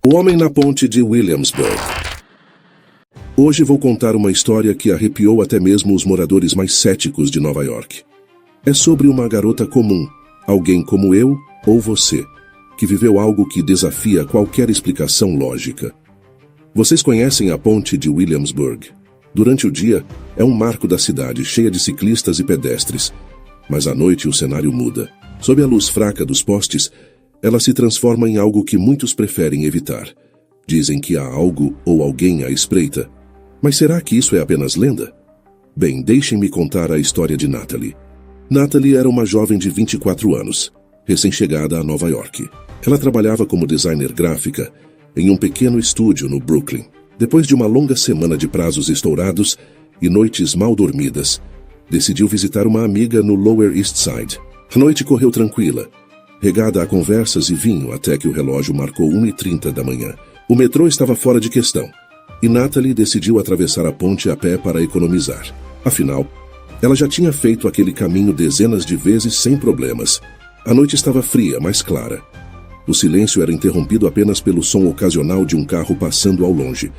O Homem na Ponte de Williamsburg. Hoje vou contar uma história que arrepiou até mesmo os moradores mais céticos de Nova York. É sobre uma garota comum, alguém como eu ou você, que viveu algo que desafia qualquer explicação lógica. Vocês conhecem a Ponte de Williamsburg? Durante o dia, é um marco da cidade, cheia de ciclistas e pedestres. Mas à noite o cenário muda. Sob a luz fraca dos postes, ela se transforma em algo que muitos preferem evitar. Dizem que há algo ou alguém à espreita. Mas será que isso é apenas lenda? Bem, deixem-me contar a história de Natalie. Natalie era uma jovem de 24 anos, recém-chegada a Nova York. Ela trabalhava como designer gráfica em um pequeno estúdio no Brooklyn. Depois de uma longa semana de prazos estourados e noites mal dormidas, decidiu visitar uma amiga no Lower East Side. A noite correu tranquila, regada a conversas e vinho até que o relógio marcou 1h30 da manhã. O metrô estava fora de questão, e Natalie decidiu atravessar a ponte a pé para economizar. Afinal, ela já tinha feito aquele caminho dezenas de vezes sem problemas. A noite estava fria, mas clara. O silêncio era interrompido apenas pelo som ocasional de um carro passando ao longe.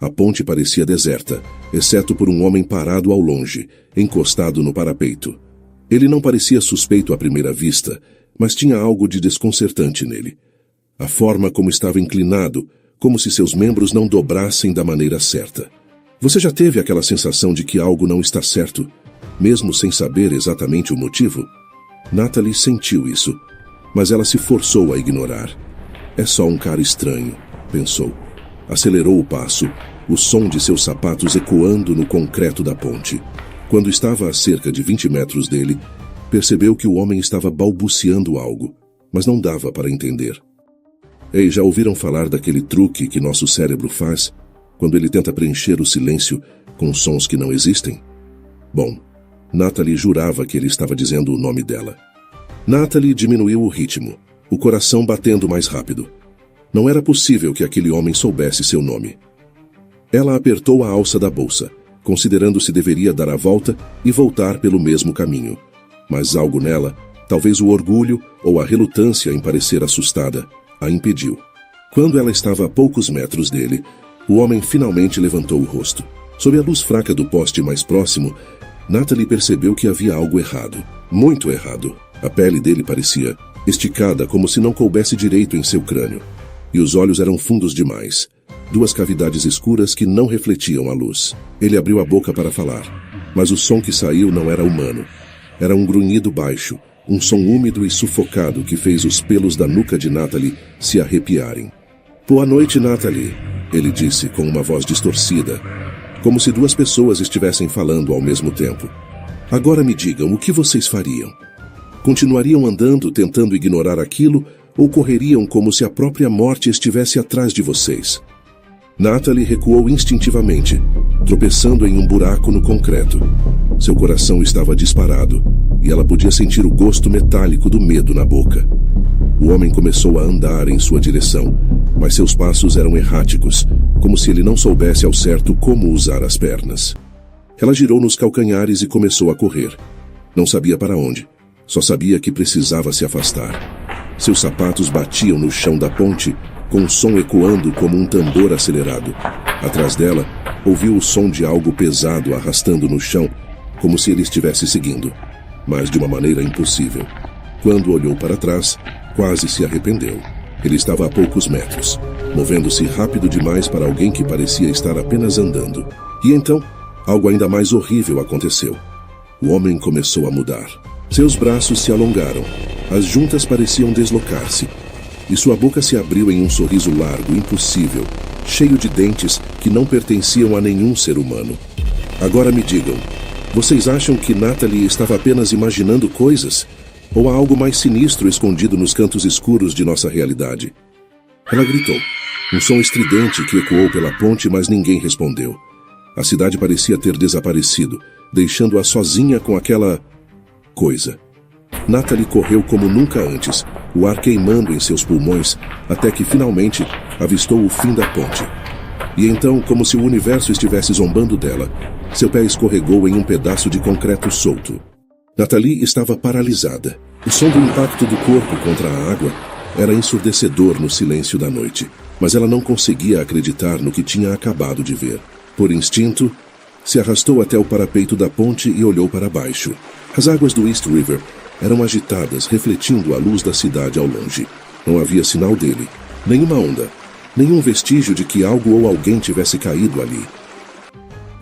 A ponte parecia deserta, exceto por um homem parado ao longe, encostado no parapeito. Ele não parecia suspeito à primeira vista, mas tinha algo de desconcertante nele. A forma como estava inclinado, como se seus membros não dobrassem da maneira certa. Você já teve aquela sensação de que algo não está certo, mesmo sem saber exatamente o motivo? Natalie sentiu isso, mas ela se forçou a ignorar. É só um cara estranho, pensou. Acelerou o passo, o som de seus sapatos ecoando no concreto da ponte. Quando estava a cerca de 20 metros dele, percebeu que o homem estava balbuciando algo, mas não dava para entender. Ei, já ouviram falar daquele truque que nosso cérebro faz quando ele tenta preencher o silêncio com sons que não existem? Bom, Natalie jurava que ele estava dizendo o nome dela. Natalie diminuiu o ritmo, o coração batendo mais rápido. Não era possível que aquele homem soubesse seu nome. Ela apertou a alça da bolsa, considerando se deveria dar a volta e voltar pelo mesmo caminho. Mas algo nela, talvez o orgulho ou a relutância em parecer assustada, a impediu. Quando ela estava a poucos metros dele, o homem finalmente levantou o rosto. Sob a luz fraca do poste mais próximo, Natalie percebeu que havia algo errado. Muito errado. A pele dele parecia esticada, como se não coubesse direito em seu crânio. E os olhos eram fundos demais. Duas cavidades escuras que não refletiam a luz. Ele abriu a boca para falar, mas o som que saiu não era humano. Era um grunhido baixo, um som úmido e sufocado que fez os pelos da nuca de Natalie se arrepiarem. Boa noite, Natalie, ele disse com uma voz distorcida, como se duas pessoas estivessem falando ao mesmo tempo. Agora me digam, o que vocês fariam? Continuariam andando, tentando ignorar aquilo, ou correriam como se a própria morte estivesse atrás de vocês? Natalie recuou instintivamente, tropeçando em um buraco no concreto. Seu coração estava disparado, e ela podia sentir o gosto metálico do medo na boca. O homem começou a andar em sua direção, mas seus passos eram erráticos, como se ele não soubesse ao certo como usar as pernas. Ela girou nos calcanhares e começou a correr. Não sabia para onde, só sabia que precisava se afastar. Seus sapatos batiam no chão da ponte, com um som ecoando como um tambor acelerado. Atrás dela, ouviu o som de algo pesado arrastando no chão, como se ele estivesse seguindo, mas de uma maneira impossível. Quando olhou para trás, quase se arrependeu. Ele estava a poucos metros, movendo-se rápido demais para alguém que parecia estar apenas andando. E então, algo ainda mais horrível aconteceu. O homem começou a mudar. Seus braços se alongaram, as juntas pareciam deslocar-se, e sua boca se abriu em um sorriso largo, impossível, cheio de dentes que não pertenciam a nenhum ser humano. Agora me digam, vocês acham que Natalie estava apenas imaginando coisas? Ou há algo mais sinistro escondido nos cantos escuros de nossa realidade? Ela gritou, um som estridente que ecoou pela ponte, mas ninguém respondeu. A cidade parecia ter desaparecido, deixando-a sozinha com aquela coisa. Natalie correu como nunca antes, o ar queimando em seus pulmões, até que finalmente avistou o fim da ponte. E então, como se o universo estivesse zombando dela, seu pé escorregou em um pedaço de concreto solto. Natalie estava paralisada. O som do impacto do corpo contra a água era ensurdecedor no silêncio da noite. mas ela não conseguia acreditar no que tinha acabado de ver. Por instinto, se arrastou até o parapeito da ponte e olhou para baixo. As águas do East River eram agitadas, refletindo a luz da cidade ao longe. Não havia sinal dele, nenhuma onda, nenhum vestígio de que algo ou alguém tivesse caído ali.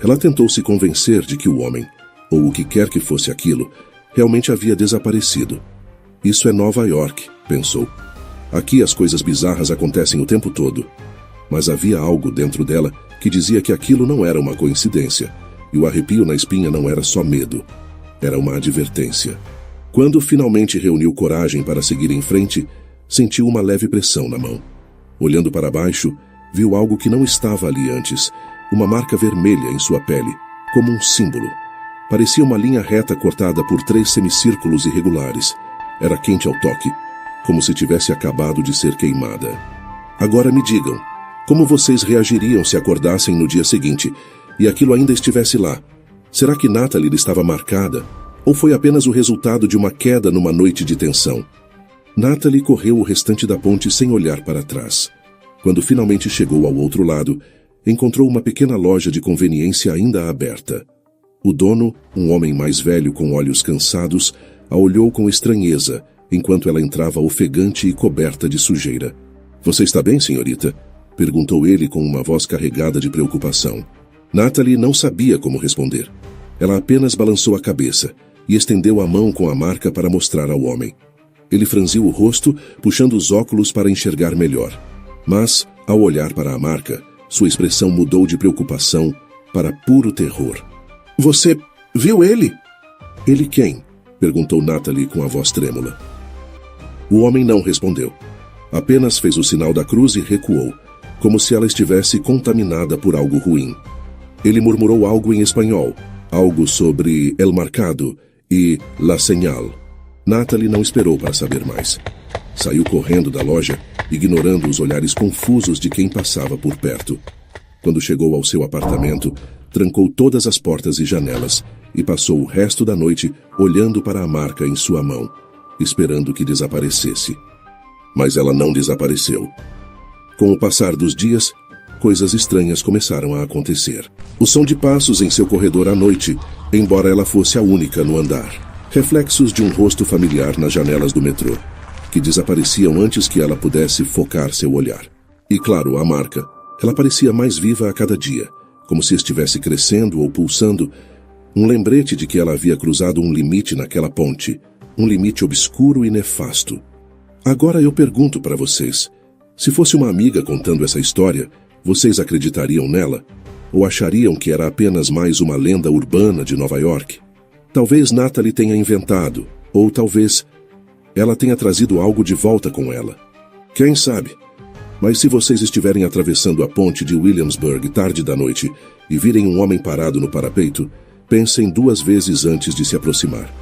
Ela tentou se convencer de que o homem, ou o que quer que fosse aquilo, realmente havia desaparecido. Isso é Nova York, pensou. Aqui as coisas bizarras acontecem o tempo todo. Mas havia algo dentro dela que dizia que aquilo não era uma coincidência, e o arrepio na espinha não era só medo, era uma advertência. Quando finalmente reuniu coragem para seguir em frente, sentiu uma leve pressão na mão. Olhando para baixo, viu algo que não estava ali antes, uma marca vermelha em sua pele, como um símbolo. Parecia uma linha reta cortada por 3 semicírculos irregulares. Era quente ao toque, como se tivesse acabado de ser queimada. Agora me digam, como vocês reagiriam se acordassem no dia seguinte e aquilo ainda estivesse lá? Será que Natalie estava marcada? Ou foi apenas o resultado de uma queda numa noite de tensão? Natalie correu o restante da ponte sem olhar para trás. Quando finalmente chegou ao outro lado, encontrou uma pequena loja de conveniência ainda aberta. O dono, um homem mais velho com olhos cansados, a olhou com estranheza, enquanto ela entrava ofegante e coberta de sujeira. "Você está bem, senhorita?" perguntou ele com uma voz carregada de preocupação. Natalie não sabia como responder. Ela apenas balançou a cabeça e estendeu a mão com a marca para mostrar ao homem. Ele franziu o rosto, puxando os óculos para enxergar melhor. Mas, ao olhar para a marca, sua expressão mudou de preocupação para puro terror. "Você viu ele?" "Ele quem?" perguntou Natalie com a voz trêmula. O homem não respondeu. Apenas fez o sinal da cruz e recuou, como se ela estivesse contaminada por algo ruim. Ele murmurou algo em espanhol, algo sobre El Marcado e La Señal. Natalie não esperou para saber mais. Saiu correndo da loja, ignorando os olhares confusos de quem passava por perto. Quando chegou ao seu apartamento, trancou todas as portas e janelas e passou o resto da noite olhando para a marca em sua mão, esperando que desaparecesse. Mas ela não desapareceu. Com o passar dos dias, coisas estranhas começaram a acontecer. O som de passos em seu corredor à noite, embora ela fosse a única no andar. Reflexos de um rosto familiar nas janelas do metrô, que desapareciam antes que ela pudesse focar seu olhar. E claro, a marca. Ela parecia mais viva a cada dia, como se estivesse crescendo ou pulsando, um lembrete de que ela havia cruzado um limite naquela ponte, um limite obscuro e nefasto. Agora eu pergunto para vocês, se fosse uma amiga contando essa história, vocês acreditariam nela? Ou achariam que era apenas mais uma lenda urbana de Nova York? Talvez Natalie tenha inventado, ou talvez ela tenha trazido algo de volta com ela. Quem sabe? Mas se vocês estiverem atravessando a ponte de Williamsburg tarde da noite e virem um homem parado no parapeito, pensem 2 vezes antes de se aproximar.